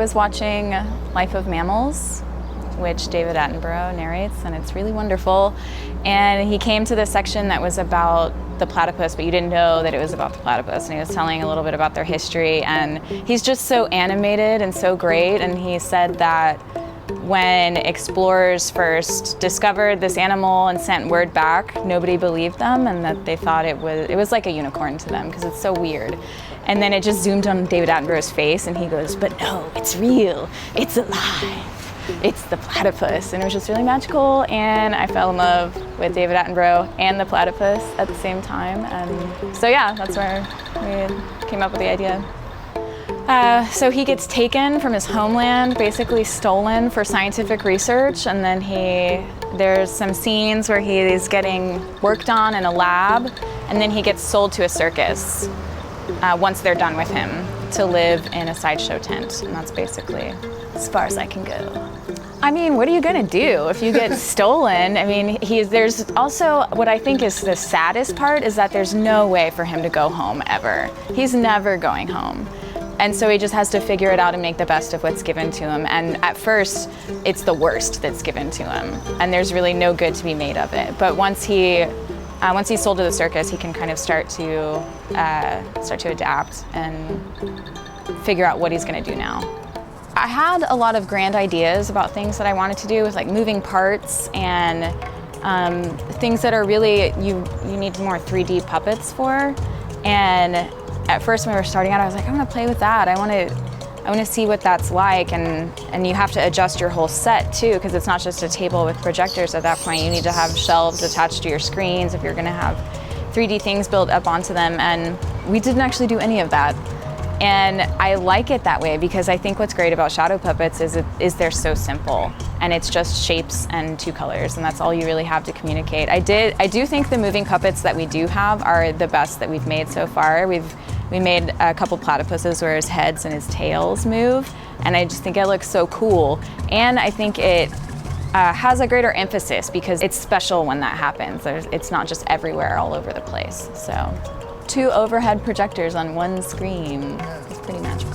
was watching Life of Mammals, which David Attenborough narrates, and it's really wonderful. And he came to this section that was about the platypus, but you didn't know that it was about the platypus. And he was telling a little bit about their history, and he's just so animated and so great. And he said that when explorers first discovered this animal and sent word back, nobody believed them, and that they thought it was like a unicorn to them because it's so weird. And then it just zoomed on David Attenborough's face, and he goes, "But no, it's real, it's alive, it's the platypus." And it was just really magical, and I fell in love with David Attenborough and the platypus at the same time. And so yeah, that's where we came up with the idea. So he gets taken from his homeland, basically stolen for scientific research, and then there's some scenes where he's getting worked on in a lab, and then he gets sold to a circus once they're done with him to live in a sideshow tent, and that's basically as far as I can go. I mean, what are you gonna do if you get stolen? I mean, there's also, what I think is the saddest part is that there's no way for him to go home ever. He's never going home. And so he just has to figure it out and make the best of what's given to him. And at first, it's the worst that's given to him, and there's really no good to be made of it. But once he's sold to the circus, he can kind of start to adapt and figure out what he's going to do now. I had a lot of grand ideas about things that I wanted to do with like moving parts and things that are really you need more 3D puppets for. And at first when we were starting out, I was like, I want to play with that. I want to see what that's like, and you have to adjust your whole set too, because it's not just a table with projectors at that point. You need to have shelves attached to your screens if you're going to have 3D things built up onto them, and we didn't actually do any of that. And I like it that way because I think what's great about shadow puppets is they're so simple, and it's just shapes and two colors, and that's all you really have to communicate. I do think the moving puppets that we do have are the best that we've made so far. We made a couple platypuses where his heads and his tails move, and I just think it looks so cool. And I think it has a greater emphasis because it's special when that happens. It's not just everywhere all over the place. So 2 overhead projectors on one screen is pretty magical.